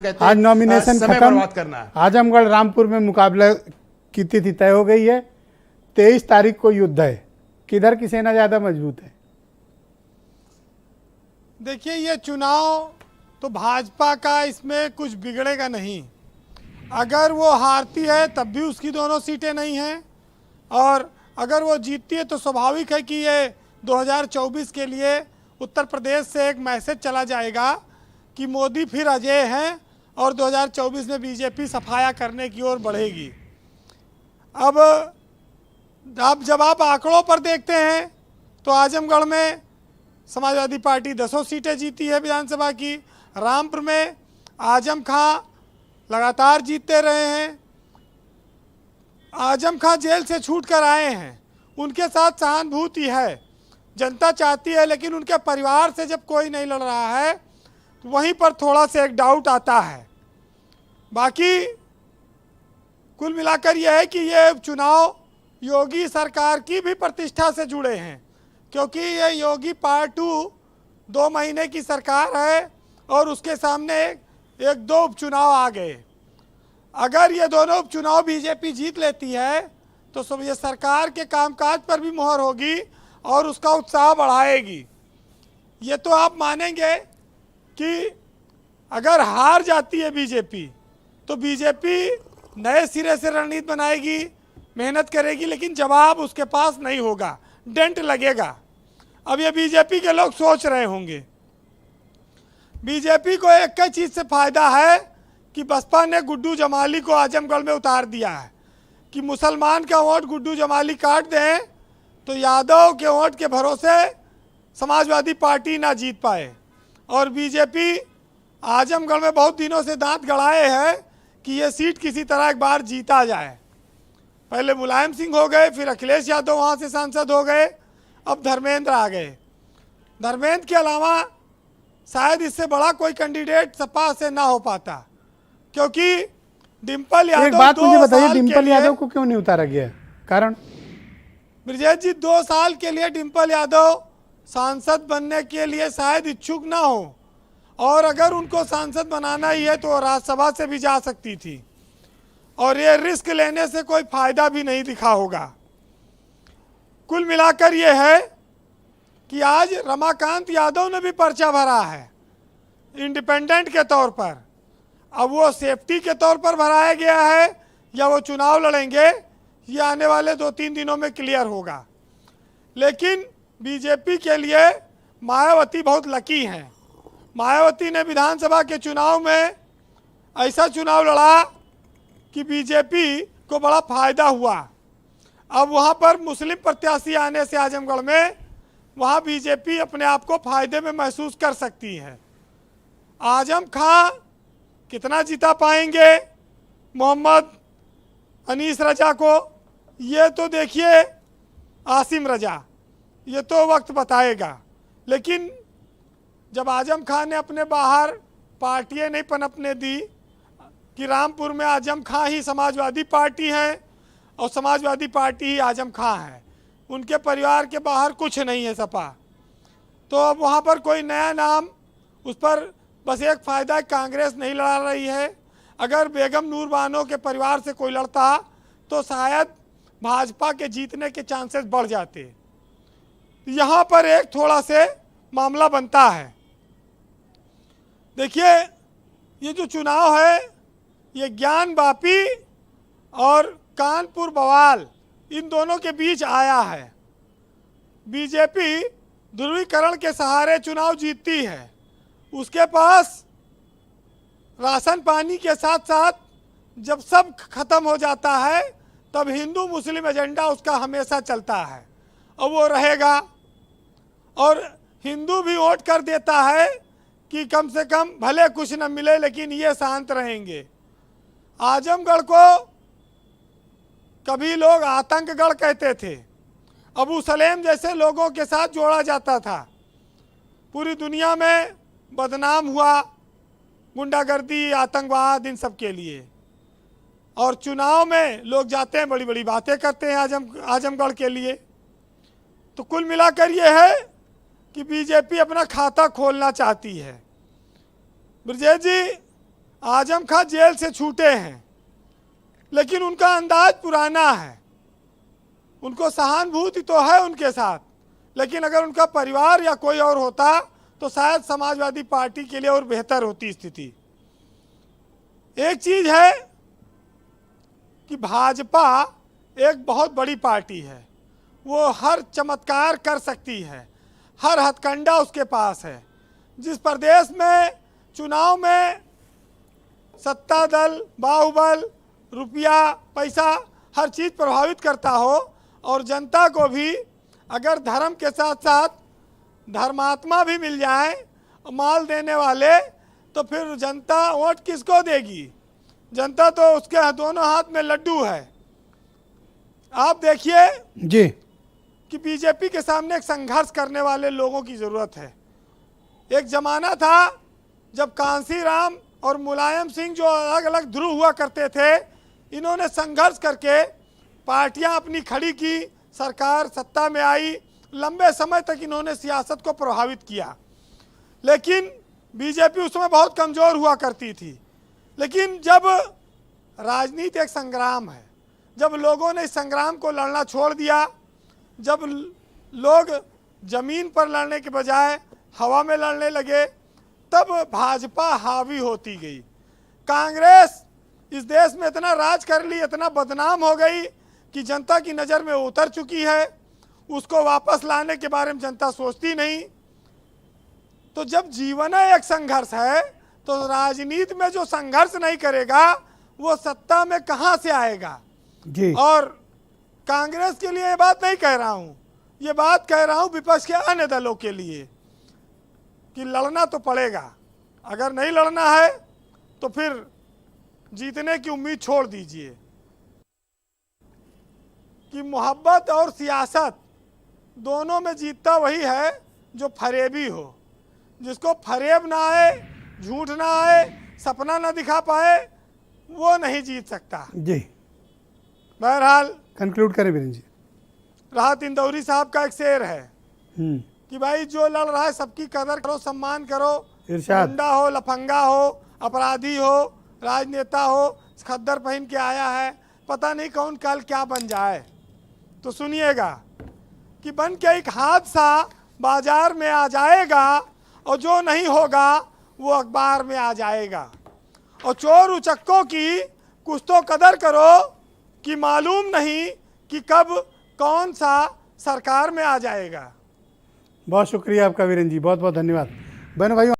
आज नॉमिनेशन खत्म। करना है। आजमगढ़ रामपुर में मुकाबला की तिथि तय हो गई है। 23 तारीख को युद्ध है। किधर की सेना ज्यादा मजबूत है? देखिए, ये चुनाव तो भाजपा का, इसमें कुछ बिगड़ेगा नहीं। अगर वो हारती है तब भी उसकी दोनों सीटें नहीं हैं, और अगर वो जीतती है तो स्वाभाविक है कि ये 2024 के लिए उत्तर प्रदेश से एक मैसेज चला जाएगा कि मोदी फिर अजय हैं और 2024 में बीजेपी सफाया करने की ओर बढ़ेगी। अब जब आप आंकड़ों पर देखते हैं तो आजमगढ़ में समाजवादी पार्टी 10 सीटें जीती है विधानसभा की। रामपुर में आजम खां लगातार जीतते रहे हैं। आजम खां जेल से छूट कर आए हैं, उनके साथ सहानुभूति है, जनता चाहती है, लेकिन उनके परिवार से जब कोई नहीं लड़ रहा है तो वहीं पर थोड़ा सा एक डाउट आता है। बाकी कुल मिलाकर यह है कि ये चुनाव योगी सरकार की भी प्रतिष्ठा से जुड़े हैं, क्योंकि ये योगी पार्ट 2 महीने की सरकार है और उसके सामने एक दो उपचुनाव आ गए। अगर ये दोनों उपचुनाव बीजेपी जीत लेती है तो सब ये सरकार के कामकाज पर भी मोहर होगी और उसका उत्साह बढ़ाएगी। ये तो आप मानेंगे कि अगर हार जाती है बीजेपी तो बीजेपी नए सिरे से रणनीति बनाएगी, मेहनत करेगी, लेकिन जवाब उसके पास नहीं होगा, डेंट लगेगा। अब ये बीजेपी के लोग सोच रहे होंगे, बीजेपी को एक ही चीज़ से फायदा है कि बसपा ने गुड्डू जमाली को आजमगढ़ में उतार दिया है कि मुसलमान का वोट गुड्डू जमाली काट दें तो यादव के वोट के भरोसे समाजवादी पार्टी ना जीत पाए। और बीजेपी आजमगढ़ में बहुत दिनों से दांत गड़ाए है कि ये सीट किसी तरह एक बार जीता जाए। पहले मुलायम सिंह हो गए, फिर अखिलेश यादव वहाँ से सांसद हो गए, अब धर्मेंद्र आ गए। धर्मेंद्र के अलावा शायद इससे बड़ा कोई कैंडिडेट सपा से ना हो पाता, क्योंकि डिम्पल यादव, एक बात मुझे बताइए, डिम्पल यादव को क्यों नहीं उतारा गया? कारण? ब्रजेश जी, 2 साल के लिए डिम्पल यादव सांसद बनने के लिए शायद इच्छुक ना हो, और अगर उनको सांसद बनाना ही है तो राज्यसभा से भी जा सकती थी, और ये रिस्क लेने से कोई फायदा भी नहीं दिखा होगा। कुल मिलाकर ये है कि आज रमाकांत यादव ने भी पर्चा भरा है इंडिपेंडेंट के तौर पर। अब वो सेफ्टी के तौर पर भराया गया है या वो चुनाव लड़ेंगे, ये आने वाले 2-3 दिनों में क्लियर होगा। लेकिन बीजेपी के लिए मायावती बहुत लकी हैं। मायावती ने विधानसभा के चुनाव में ऐसा चुनाव लड़ा कि बीजेपी को बड़ा फायदा हुआ। अब वहाँ पर मुस्लिम प्रत्याशी आने से आजमगढ़ में वहाँ बीजेपी अपने आप को फायदे में महसूस कर सकती है। आजम खां कितना जिता पाएंगे मोहम्मद अनीस रजा को, ये तो देखिए आसिम रजा, ये तो वक्त बताएगा। लेकिन जब आजम खान ने अपने बाहर पार्टियां नहीं पनपने दी कि रामपुर में आजम खां ही समाजवादी पार्टी है और समाजवादी पार्टी ही आजम खां है, उनके परिवार के बाहर कुछ नहीं है सपा, तो अब वहाँ पर कोई नया नाम, उस पर बस एक फ़ायदा कांग्रेस नहीं लड़ा रही है। अगर बेगम नूर बानो के परिवार से कोई लड़ता तो शायद भाजपा के जीतने के चांसेस बढ़ जाते। यहाँ पर एक थोड़ा से मामला बनता है। देखिए, ये जो चुनाव है ये ज्ञान वापी और कानपुर बवाल, इन दोनों के बीच आया है। बीजेपी ध्रुवीकरण के सहारे चुनाव जीतती है, उसके पास राशन पानी के साथ साथ जब सब खत्म हो जाता है तब हिंदू मुस्लिम एजेंडा उसका हमेशा चलता है और वो रहेगा। और हिंदू भी वोट कर देता है कि कम से कम भले कुछ न मिले लेकिन ये शांत रहेंगे। आजमगढ़ को कभी लोग आतंकगढ़ कहते थे, अबू सलेम जैसे लोगों के साथ जोड़ा जाता था, पूरी दुनिया में बदनाम हुआ गुंडागर्दी, आतंकवाद, इन सब के लिए। और चुनाव में लोग जाते हैं, बड़ी बड़ी बातें करते हैं आजमगढ़ के लिए। तो कुल मिलाकर ये है कि बीजेपी अपना खाता खोलना चाहती है। ब्रजेश जी, आजम खां जेल से छूटे हैं, लेकिन उनका अंदाज पुराना है। उनको सहानुभूति तो है उनके साथ, लेकिन अगर उनका परिवार या कोई और होता तो शायद समाजवादी पार्टी के लिए और बेहतर होती स्थिति। एक चीज है कि भाजपा एक बहुत बड़ी पार्टी है, वो हर चमत्कार कर सकती है, हर हथकंडा उसके पास है। जिस प्रदेश में चुनाव में सत्ता दल, बाहुबल, रुपया, पैसा हर चीज़ प्रभावित करता हो, और जनता को भी अगर धर्म के साथ साथ धर्मात्मा भी मिल जाए, माल देने वाले, तो फिर जनता वोट किसको देगी? जनता तो उसके दोनों हाथ में लड्डू है। आप देखिए जी कि बीजेपी के सामने एक संघर्ष करने वाले लोगों की ज़रूरत है। एक ज़माना था जब कांसी राम और मुलायम सिंह जो अलग अलग ध्रुव हुआ करते थे, इन्होंने संघर्ष करके पार्टियां अपनी खड़ी की, सरकार सत्ता में आई, लंबे समय तक इन्होंने सियासत को प्रभावित किया। लेकिन बीजेपी उस समय बहुत कमज़ोर हुआ करती थी। लेकिन जब राजनीति एक संग्राम है, जब लोगों ने इस संग्राम को लड़ना छोड़ दिया, जब लोग ज़मीन पर लड़ने के बजाय हवा में लड़ने लगे, तब भाजपा हावी होती गई। कांग्रेस इस देश में इतना राज कर ली, इतना बदनाम हो गई कि जनता की नज़र में उतर चुकी है। उसको वापस लाने के बारे में जनता सोचती नहीं। तो जब जीवन एक संघर्ष है, तो राजनीति में जो संघर्ष नहीं करेगा वो सत्ता में कहाँ से आएगा? जी। और कांग्रेस के लिए ये बात नहीं कह रहा हूँ, ये बात कह रहा हूँ विपक्ष के अन्य दलों के लिए कि लड़ना तो पड़ेगा। अगर नहीं लड़ना है तो फिर जीतने की उम्मीद छोड़ दीजिए। कि मोहब्बत और सियासत दोनों में जीतता वही है जो फरेबी हो। जिसको फरेब ना आए, झूठ ना आए, सपना ना दिखा पाए, वो नहीं जीत सकता। जी बहरहाल कंक्लूड करें वीरेंद्र जी। राहत इंदौरी साहब का एक शेर है हम्म, कि भाई जो लड़ रहा है सबकी कदर करो, सम्मान करो। इरशाद। गुंडा हो, लफंगा हो, अपराधी हो, राजनेता हो, खद्दर पहन के आया है, पता नहीं कौन कल क्या बन जाए। तो सुनिएगा कि बन के एक हादसा बाजार में आ जाएगा, और जो नहीं होगा वो अखबार में आ जाएगा। और चोर उचक्कों की कुछ तो कदर करो कि मालूम नहीं कि कब कौन सा सरकार में आ जाएगा। बहुत शुक्रिया आपका वीरेंद्र जी, बहुत बहुत धन्यवाद। बहनों भाइयों।